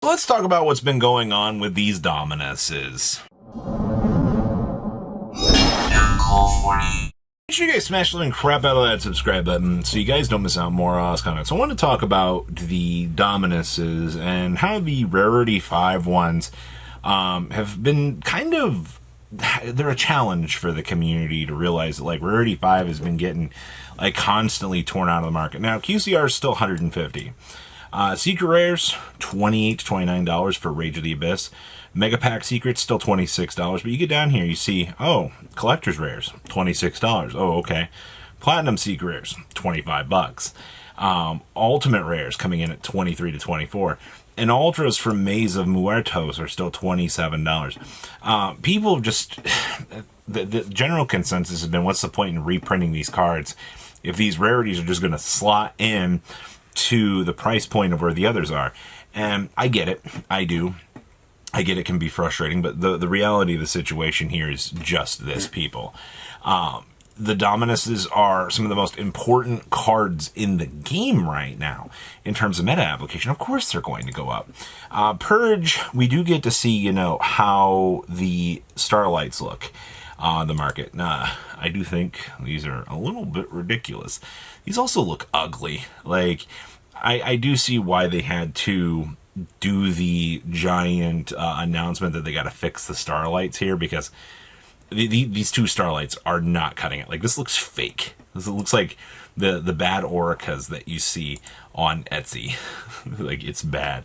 Let's talk about what's been going on with these Dominuses. Make sure you guys smash the living crap out of that subscribe button so you guys don't miss out more content. So I want to talk about the Dominuses and how the Rarity 5 ones have been kind of... They're a challenge for the community to realize that, like, Rarity 5 has been getting, like, constantly torn out of the market. Now, QCR is still $150. Secret Rares, $28 to $29 for Rage of the Abyss. Mega Pack Secrets, still $26. But you get down here, you see, oh, Collector's Rares, $26. Oh, okay. Platinum Secret Rares, $25. Ultimate Rares coming in at $23 to $24. And Ultras from Maze of Muertos are still $27. People just... The general consensus has been, what's the point in reprinting these cards if these rarities are just going to slot in to the price point of where the others are? And I get it. I do. I get it can be frustrating, but the reality of the situation here is just this, people. The Dominuses are some of the most important cards in the game right now in terms of meta application. Of course they're going to go up. Purge, we do get to see, you know, how the Starlights look on the market. I do think these are a little bit ridiculous. These also look ugly. Like, I do see why they had to do the giant announcement that they got to fix the Starlights here, because these two Starlights are not cutting it. Like, this looks fake. This looks like the bad Oricas that you see on Etsy. Like, it's bad.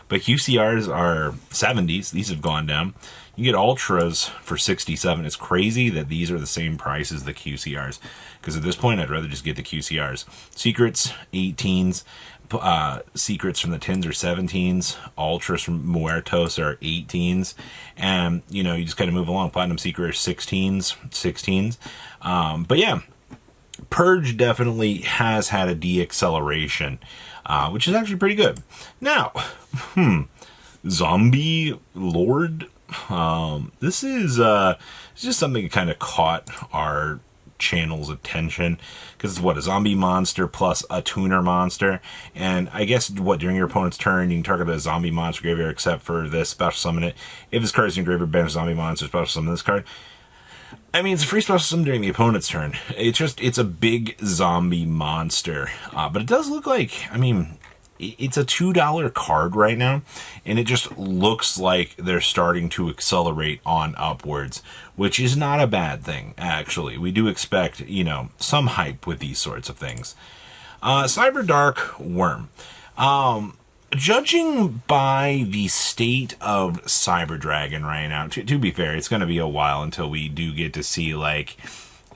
But QCRs are 70s. These have gone down. You get Ultras for 67. It's crazy that these are the same price as the QCRs, because at this point I'd rather just get the QCRs. Secrets, 18s. Secrets from the tins are 17s. Ultras from Muertos are 18s. And, you know, you just kind of move along. Platinum Secret are 16s. But yeah, Purge definitely has had a de-acceleration, which is actually pretty good. Now, Zombie Lord. This is just something that kind of caught our channel's attention, because it's a zombie monster plus a tuner monster. And I guess during your opponent's turn you can target a zombie monster graveyard except for this, special summon it. If this card is in your graveyard, banish zombie monster, special summon this card. I mean, it's a free special summon during the opponent's turn. It's a big zombie monster, but it does look like, I mean, it's a $2 card right now, and it just looks like they're starting to accelerate on upwards, which is not a bad thing, actually. We do expect, you know, some hype with these sorts of things. Cyberdark Wurm. Judging by the state of Cyber Dragon right now, to be fair, it's going to be a while until we do get to see, like,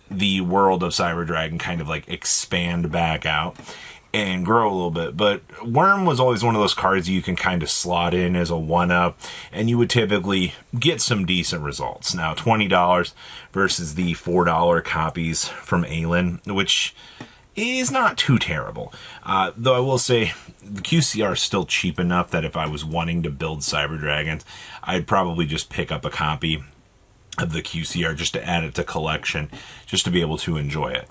the world of Cyber Dragon kind of, like, expand back out and grow a little bit. But Wurm was always one of those cards you can kind of slot in as a one-up, and you would typically get some decent results. Now, $20 versus the $4 copies from Aelin, which is not too terrible. Though I will say, the QCR is still cheap enough that if I was wanting to build Cyber Dragons, I'd probably just pick up a copy of the QCR just to add it to collection, just to be able to enjoy it.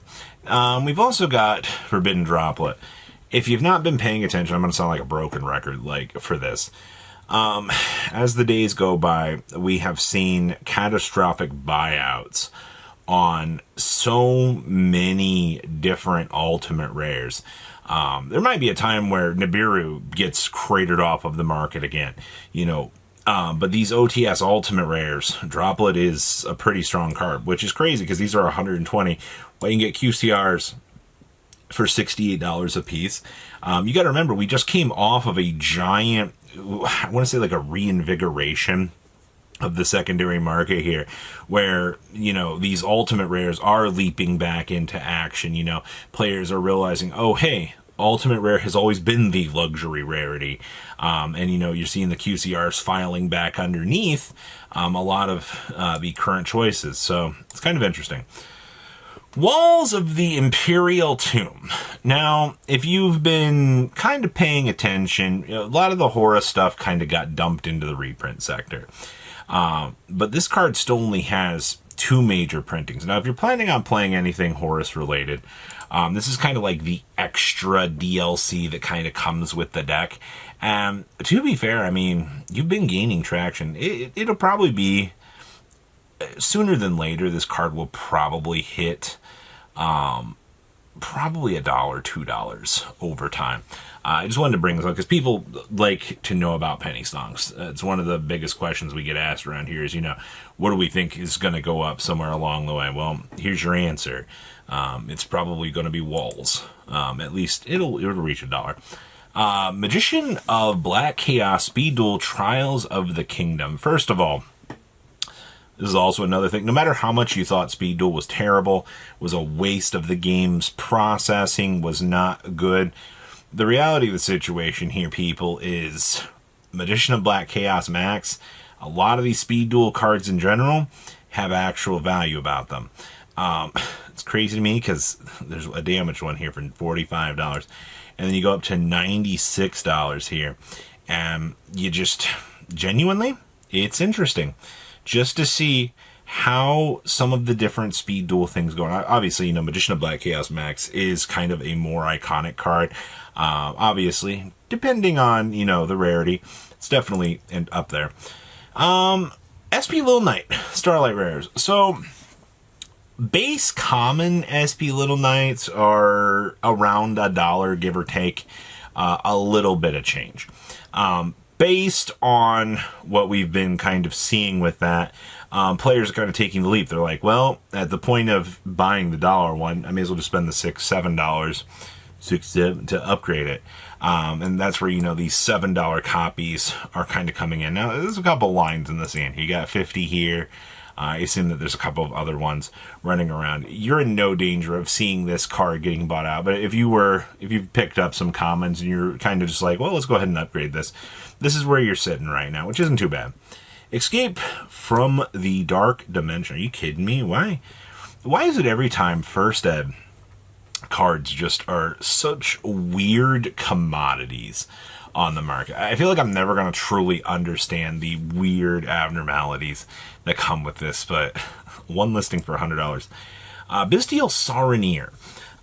We've also got Forbidden Droplet. If you've not been paying attention, I'm going to sound like a broken record for this. As the days go by, we have seen catastrophic buyouts on so many different ultimate rares. There might be a time where Nibiru gets cratered off of the market again, you know. But these OTS ultimate rares, Droplet is a pretty strong card, which is crazy because these are 120. Well, you can get QCRs for $68 a piece. You got to remember, we just came off of a giant, I want to say like a reinvigoration of the secondary market here, where, you know, these ultimate rares are leaping back into action. You know, players are realizing, oh, hey, ultimate rare has always been the luxury rarity. And, you know, you're seeing the QCRs filing back underneath a lot of the current choices. So it's kind of interesting. Walls of the Imperial Tomb. Now, if you've been kind of paying attention, a lot of the horror stuff kind of got dumped into the reprint sector. But this card still only has two major printings. Now, if you're planning on playing anything Horus related, this is kind of like the extra DLC that kind of comes with the deck. To be fair, I mean, you've been gaining traction. It'll probably be sooner than later. This card will probably hit probably $1, $2 over time. I just wanted to bring this up because people like to know about penny stocks. It's one of the biggest questions we get asked around here is, what do we think is going to go up somewhere along the way? Well, here's your answer. It's probably going to be walls. At least it'll reach $1. Magician of Black Chaos Speed Duel Trials of the Kingdom. First of all, this is also another thing. No matter how much you thought Speed Duel was terrible, was a waste of the game's processing, was not good, the reality of the situation here, people, is Magician of Black Chaos Max, a lot of these Speed Duel cards in general have actual value about them. It's crazy to me because there's a damaged one here for $45. And then you go up to $96 here. And you just, genuinely, it's interesting just to see how some of the different Speed Duel things go on. Obviously, Magician of Black Chaos Max is kind of a more iconic card. Obviously, depending on, the rarity, it's definitely up there. SP Little Knight, Starlight Rares. So, base common SP Little Knights are around $1, give or take, a little bit of change. Based on what we've been kind of seeing with that, players are kind of taking the leap. They're like, well, at the point of buying the dollar one, I may as well just spend the $6, $7 to upgrade it. And that's where, these $7 copies are kind of coming in. Now, there's a couple lines in this end. You got 50 here. I assume that there's a couple of other ones running around. You're in no danger of seeing this card getting bought out. But if you've picked up some commons and you're kind of just like, well, let's go ahead and upgrade this. This is where you're sitting right now, which isn't too bad. Escape from the Dark Dimension. Are you kidding me? Why is it every time First Ed cards just are such weird commodities on the market? I feel like I'm never going to truly understand the weird abnormalities that come with this, but one listing for $100. Bestial Saronir.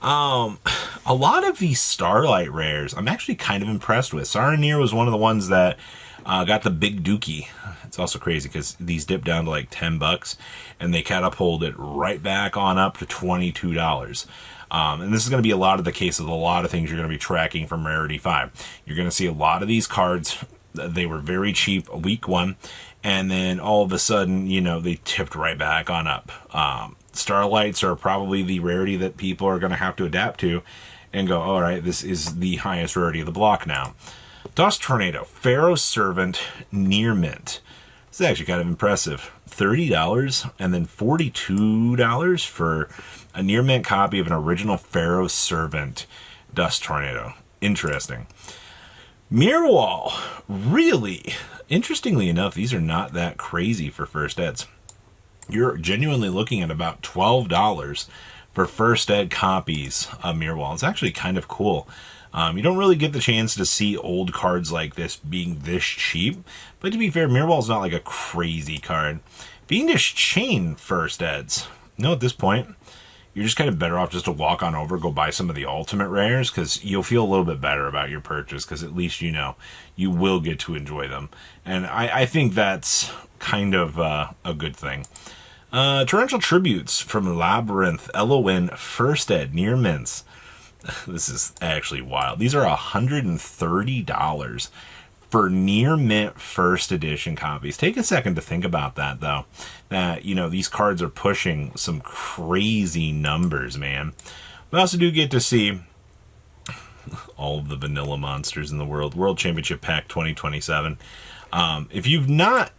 A lot of these Starlight rares, I'm actually kind of impressed with. Saronir was one of the ones that got the big dookie. It's also crazy because these dip down to like $10, and they catapult it right back on up to $22. And this is going to be a lot of the case of a lot of things you're going to be tracking from Rarity 5. You're going to see a lot of these cards, they were very cheap week one, and then all of a sudden, they tipped right back on up. Starlights are probably the rarity that people are going to have to adapt to and go, all right, this is the highest rarity of the block now. Dust Tornado, Pharaoh's Servant, Near Mint. This is actually kind of impressive. $30 and then $42 for a near mint copy of an original Pharaoh's Servant Dust Tornado. Interesting. Mirror Wall. Really? Interestingly enough, these are not that crazy for First Eds. You're genuinely looking at about $12 for First Ed copies of Mirror Wall. It's actually kind of cool. You don't really get the chance to see old cards like this being this cheap. But to be fair, Mirror Wall's not like a crazy card. Fiendish Chain First Eds. At this point, you're just kind of better off just to walk on over, go buy some of the ultimate rares, because you'll feel a little bit better about your purchase, because at least you will get to enjoy them. And I think that's kind of a good thing. Torrential Tributes from Labyrinth, Elowen, First Ed, Near Mints. This is actually wild. These are $130 for Near Mint First Edition copies. Take a second to think about that, though. That, these cards are pushing some crazy numbers, man. We also do get to see all of the vanilla monsters in the world. World Championship Pack 2027. If you've not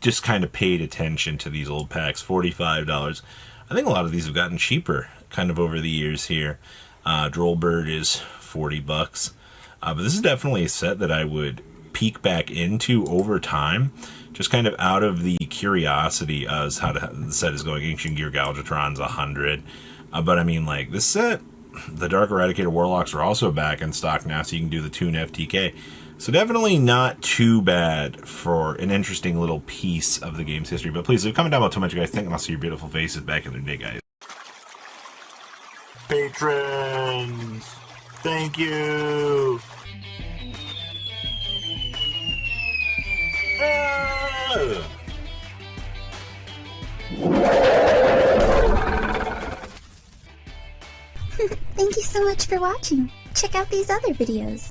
just kind of paid attention to these old packs, $45. I think a lot of these have gotten cheaper kind of over the years here. Drollbird is $40. But this is definitely a set that I would peek back into over time, just kind of out of the curiosity as how the set is going. Ancient Gear Galvatron's $100. But I mean, like, this set, the Dark Eradicator Warlocks are also back in stock now, so you can do the Toon FTK. So definitely not too bad for an interesting little piece of the game's history. But please, comment down below tell me what you guys think, and I'll see your beautiful faces back in the day, guys. Patrons, thank you. Thank you so much for watching. Check out these other videos.